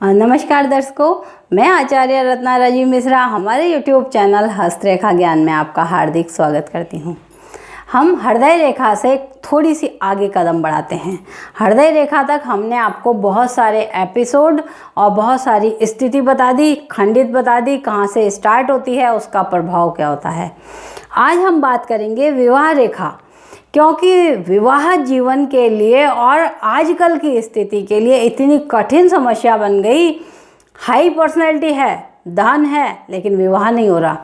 नमस्कार दर्शकों, मैं आचार्य रत्ना राजीव मिश्रा हमारे YouTube चैनल हस्तरेखा ज्ञान में आपका हार्दिक स्वागत करती हूँ। हम हृदय रेखा से थोड़ी सी आगे कदम बढ़ाते हैं। हृदय रेखा तक हमने आपको बहुत सारे एपिसोड और बहुत सारी स्थिति बता दी, खंडित बता दी, कहाँ से स्टार्ट होती है, उसका प्रभाव क्या होता है। आज हम बात करेंगे विवाह रेखा, क्योंकि विवाह जीवन के लिए और आजकल की स्थिति के लिए इतनी कठिन समस्या बन गई। हाई पर्सनैलिटी है, धन है, लेकिन विवाह नहीं हो रहा।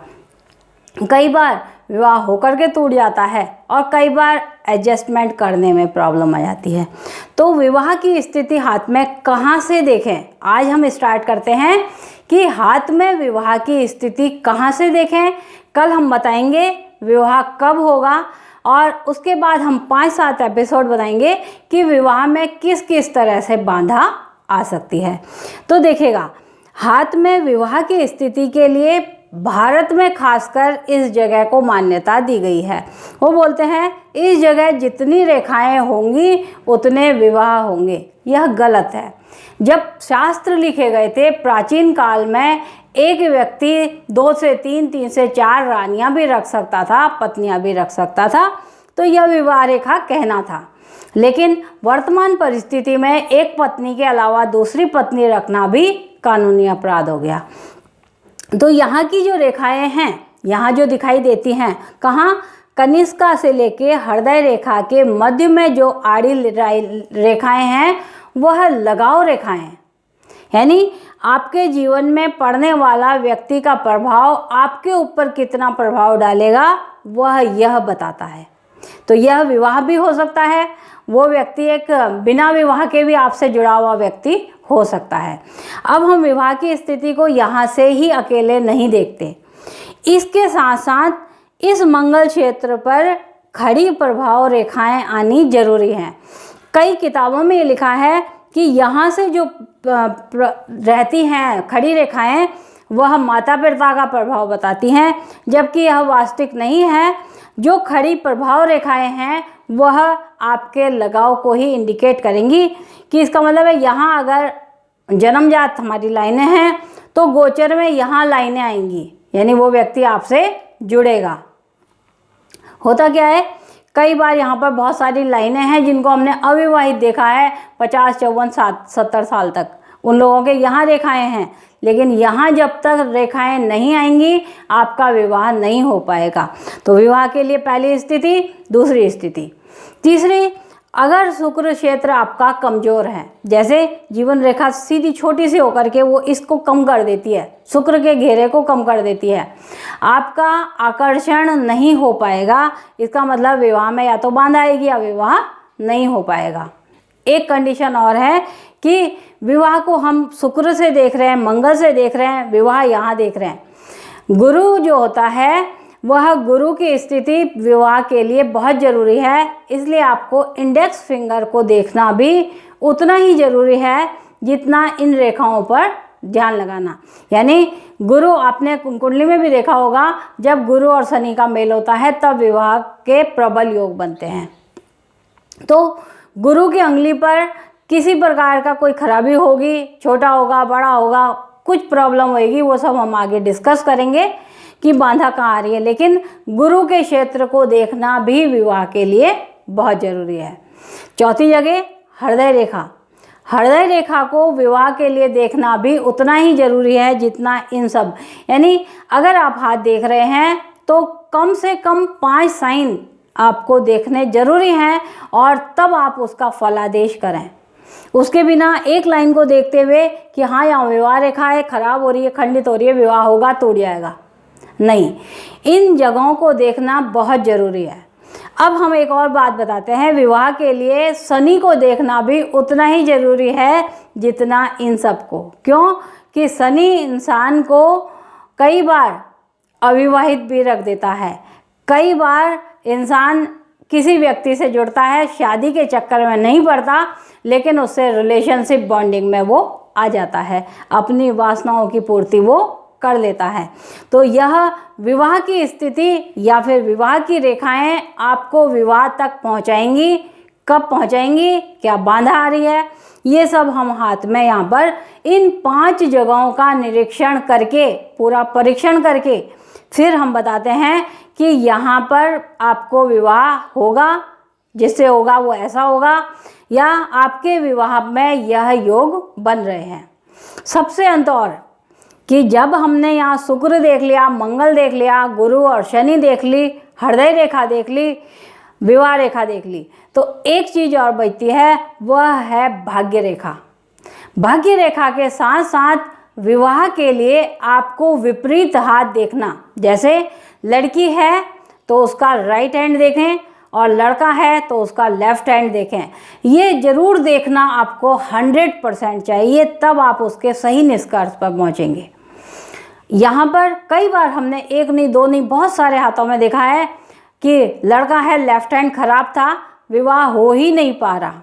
कई बार विवाह होकर के टूट जाता है और कई बार एडजस्टमेंट करने में प्रॉब्लम आ जाती है। तो विवाह की स्थिति हाथ में कहाँ से देखें, आज हम स्टार्ट करते हैं कि हाथ में विवाह की स्थिति कहाँ से देखें। कल हम बताएंगे विवाह कब होगा और उसके बाद हम 5-7 एपिसोड बताएंगे कि विवाह में किस किस तरह से बाधा आ सकती है। तो देखिएगा, हाथ में विवाह की स्थिति के लिए भारत में खासकर इस जगह को मान्यता दी गई है। वो बोलते हैं इस जगह जितनी रेखाएं होंगी उतने विवाह होंगे। यह गलत है। जब शास्त्र लिखे गए थे प्राचीन काल में, एक व्यक्ति 2 से 3, 3 से 4 रानियां भी रख सकता था, पत्नियां भी रख सकता था, तो यह विवाह रेखा कहना था। लेकिन वर्तमान परिस्थिति में एक पत्नी के अलावा दूसरी पत्नी रखना भी कानूनी अपराध हो गया। तो यहाँ की जो रेखाएं हैं, यहाँ जो दिखाई देती हैं, कहाँ, कनिष्का से लेके हृदय रेखा के मध्य में जो आड़ी रेखाएं हैं वह लगाव रेखाएं हैं। यानी आपके जीवन में पड़ने वाला व्यक्ति का प्रभाव आपके ऊपर कितना प्रभाव डालेगा वह यह बताता है। तो यह विवाह भी हो सकता है, वो व्यक्ति एक बिना विवाह के भी आपसे जुड़ा हुआ व्यक्ति हो सकता है। अब हम विवाह की स्थिति को यहाँ से ही अकेले नहीं देखते, इसके साथ साथ इस मंगल क्षेत्र पर खड़ी प्रभाव रेखाएं आनी जरूरी हैं। कई किताबों में ये लिखा है कि यहाँ से जो रहती हैं खड़ी रेखाएं वह माता पिता का प्रभाव बताती हैं, जबकि यह वास्तविक नहीं है। जो खड़ी प्रभाव रेखाएं हैं वह आपके लगाव को ही इंडिकेट करेंगी कि इसका मतलब है यहाँ अगर जन्मजात हमारी लाइनें हैं तो गोचर में यहाँ लाइनें आएंगी, यानी वो व्यक्ति आपसे जुड़ेगा। होता क्या है, कई बार यहाँ पर बहुत सारी लाइनें हैं जिनको हमने अविवाहित देखा है 50, 54, 70 साल तक, उन लोगों के यहाँ रेखाएं हैं, लेकिन यहाँ जब तक रेखाएं नहीं आएंगी आपका विवाह नहीं हो पाएगा। तो विवाह के लिए पहली स्थिति, दूसरी स्थिति। तीसरी, अगर शुक्र क्षेत्र आपका कमज़ोर है, जैसे जीवन रेखा सीधी छोटी सी होकर के वो इसको कम कर देती है, शुक्र के घेरे को कम कर देती है, आपका आकर्षण नहीं हो पाएगा। इसका मतलब विवाह में या तो बाधा आएगी या विवाह नहीं हो पाएगा। एक कंडीशन और है कि विवाह को हम शुक्र से देख रहे हैं, मंगल से देख रहे हैं, विवाह यहाँ देख रहे हैं। गुरु जो होता है वह गुरु की स्थिति विवाह के लिए बहुत ज़रूरी है, इसलिए आपको इंडेक्स फिंगर को देखना भी उतना ही ज़रूरी है जितना इन रेखाओं पर ध्यान लगाना। यानी गुरु, आपने कुंडली में भी देखा होगा, जब गुरु और शनि का मेल होता है तब विवाह के प्रबल योग बनते हैं। तो गुरु की अंगुली पर किसी प्रकार का कोई खराबी होगी, छोटा होगा, बड़ा होगा, कुछ प्रॉब्लम होगी, वो सब हम आगे डिस्कस करेंगे कि बाधा कहाँ आ रही है। लेकिन गुरु के क्षेत्र को देखना भी विवाह के लिए बहुत ज़रूरी है। चौथी जगह, हृदय रेखा। हृदय रेखा को विवाह के लिए देखना भी उतना ही ज़रूरी है जितना इन सब। यानी अगर आप हाथ देख रहे हैं तो कम से कम 5 साइन आपको देखने जरूरी हैं और तब आप उसका फलादेश करें। उसके बिना एक लाइन को देखते हुए कि हाँ यहाँ विवाह रेखा है, खराब हो रही है, खंडित हो रही है, विवाह होगा, टूट जाएगा, नहीं, इन जगहों को देखना बहुत ज़रूरी है। अब हम एक और बात बताते हैं, विवाह के लिए शनि को देखना भी उतना ही ज़रूरी है जितना इन सब को। क्यों कि शनि इंसान को कई बार अविवाहित भी रख देता है। कई बार इंसान किसी व्यक्ति से जुड़ता है, शादी के चक्कर में नहीं पड़ता, लेकिन उससे रिलेशनशिप बॉन्डिंग में वो आ जाता है, अपनी वासनाओं की पूर्ति वो कर लेता है। तो यह विवाह की स्थिति या फिर विवाह की रेखाएं आपको विवाह तक पहुंचाएंगी, कब पहुंचेंगी, क्या बाधा आ रही है, ये सब हम हाथ में यहाँ पर इन 5 जगहों का निरीक्षण करके, पूरा परीक्षण करके फिर हम बताते हैं कि यहाँ पर आपको विवाह होगा, जिससे होगा वो ऐसा होगा, या आपके विवाह में यह योग बन रहे हैं। सबसे अंत और कि जब हमने यहाँ शुक्र देख लिया, मंगल देख लिया, गुरु और शनि देख ली, हृदय रेखा देख ली, विवाह रेखा देख ली, तो एक चीज़ और बचती है, वह है भाग्य रेखा। भाग्य रेखा के साथ साथ विवाह के लिए आपको विपरीत हाथ देखना, जैसे लड़की है तो उसका राइट हैंड देखें और लड़का है तो उसका लेफ्ट हैंड देखें। ये जरूर देखना आपको 100% चाहिए, तब आप उसके सही निष्कर्ष पर पहुंचेंगे। यहाँ पर कई बार हमने एक नहीं दो नहीं बहुत सारे हाथों में देखा है कि लड़का है, लेफ्ट हैंड खराब था, विवाह हो ही नहीं पा रहा।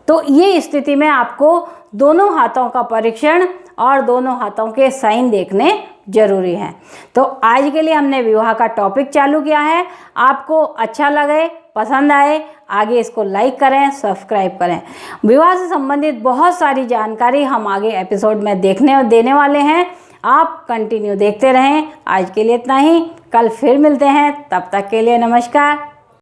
तो ये स्थिति में आपको दोनों हाथों का परीक्षण और दोनों हाथों के साइन देखने जरूरी हैं। तो आज के लिए हमने विवाह का टॉपिक चालू किया है। आपको अच्छा लगे, पसंद आए, आगे इसको लाइक करें, सब्सक्राइब करें। विवाह से संबंधित बहुत सारी जानकारी हम आगे एपिसोड में देखने और देने वाले हैं। आप कंटिन्यू देखते रहें। आज के लिए इतना ही, कल फिर मिलते हैं, तब तक के लिए नमस्कार।